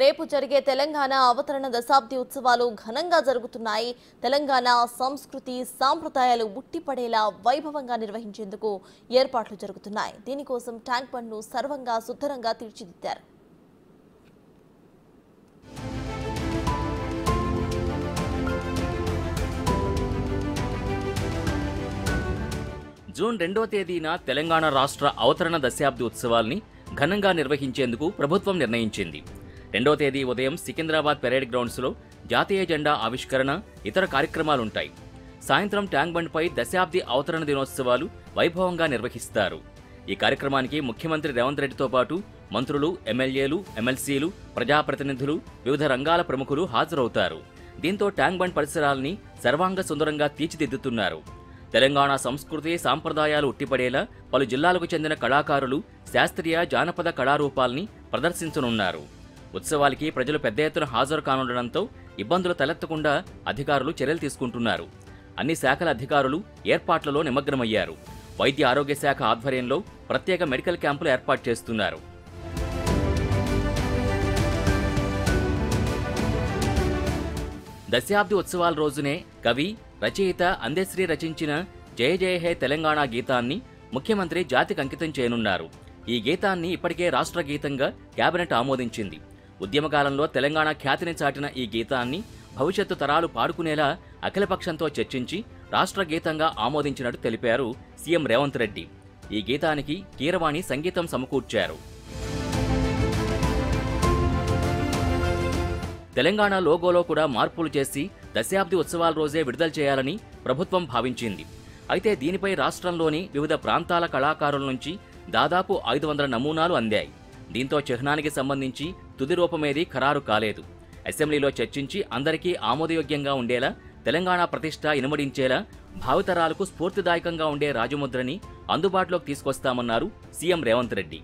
రేపు జరిగే తెలంగాణ అవతరణ దశాబ్ది ఉత్సవాలు ఘనంగా జరుగుతున్నాయి. తెలంగాణ సంస్కృతి సాంప్రదాయాలు ఉట్టిపడేలా వైభవంగా నిర్వహించేందుకు ఏర్పాట్లు జరుగుతున్నాయి. దీనికోసం ట్యాంక్ బండ్ను సర్వంగా సుందరంగా తీర్చిదిద్దారు. జూన్ 2వ తేదీన తెలంగాణ రాష్ట్ర అవతరణ దశాబ్ది ఉత్సవాల్ని ఘనంగా నిర్వహించేందుకు ప్రభుత్వం నిర్ణయించింది. 2వ తేదీ ఉదయం సికింద్రాబాద్ పెరేడ్ గ్రౌండ్స్లో జాతీయ జెండా ఆవిష్కరణ, ఇతర కార్యక్రమాలుంటాయి. సాయంత్రం ట్యాంక్ బండ్పై దశాబ్ది అవతరణ దినోత్సవాలు వైభవంగా నిర్వహిస్తారు. ఈ కార్యక్రమానికి ముఖ్యమంత్రి రేవంత్ రెడ్డితో పాటు మంత్రులు, ఎమ్మెల్యేలు, ఎమ్మెల్సీలు, ప్రజాప్రతినిధులు, వివిధ రంగాల ప్రముఖులు హాజరవుతారు. దీంతో ట్యాంక్ బండ్ పరిసరాల్ని సర్వాంగ సుందరంగా తీర్చిదిద్దుతున్నారు. తెలంగాణ సంస్కృతి సాంప్రదాయాలు ఉట్టిపడేలా పలు జిల్లాలకు చెందిన కళాకారులు శాస్త్రీయ, జానపద కళారూపాల్ని ప్రదర్శించనున్నారు. ఉత్సవాలకి ప్రజలు పెద్ద ఎత్తున హాజరు కానుండడంతో ఇబ్బందులు తలెత్తకుండా అధికారులు చర్యలు తీసుకుంటున్నారు. అన్ని శాఖల అధికారులు ఏర్పాట్లలో నిమగ్నమయ్యారు. వైద్య ఆరోగ్య శాఖ ఆధ్వర్యంలో ప్రత్యేక మెడికల్ క్యాంపులు ఏర్పాటు చేస్తున్నారు. దశాబ్ది ఉత్సవాల రోజునే కవి, రచయిత అందశ్రీ రచించిన జయ జయ హే తెలంగాణ గీతాన్ని ముఖ్యమంత్రి జాతికి అంకితం చేయనున్నారు. ఈ గీతాన్ని ఇప్పటికే రాష్ట్ర గీతంగా కేబినెట్ ఆమోదించింది. ఉద్యమకాలంలో తెలంగాణ ఖ్యాతిని చాటిన ఈ గీతాన్ని భవిష్యత్తు తరాలు పాడుకునేలా అఖిలపక్షంతో చర్చించి రాష్ట్ర గీతంగా ఆమోదించినట్టు తెలిపారు సీఎం రేవంత్ రెడ్డి. ఈ గీతానికి కీరవాణి సంగీతం సమకూర్చారు. తెలంగాణ లోగోలో కూడా మార్పులు చేసి దశాబ్ది ఉత్సవాల రోజే విడుదల చేయాలని ప్రభుత్వం భావించింది. అయితే దీనిపై రాష్ట్రంలోని వివిధ ప్రాంతాల కళాకారుల నుంచి దాదాపు 500 నమూనాలు అందాయి. దీంతో చిహ్నానికి సంబంధించి తుది రూపమేదీ ఖరారు కాలేదు. అసెంబ్లీలో చర్చించి అందరికీ ఆమోదయోగ్యంగా ఉండేలా, తెలంగాణ ప్రతిష్ట ఇనుమడించేలా, భావితరాలకు స్ఫూర్తిదాయకంగా ఉండే రాజముద్రని అందుబాటులోకి తీసుకొస్తామన్నారు సీఎం రేవంత్ రెడ్డి.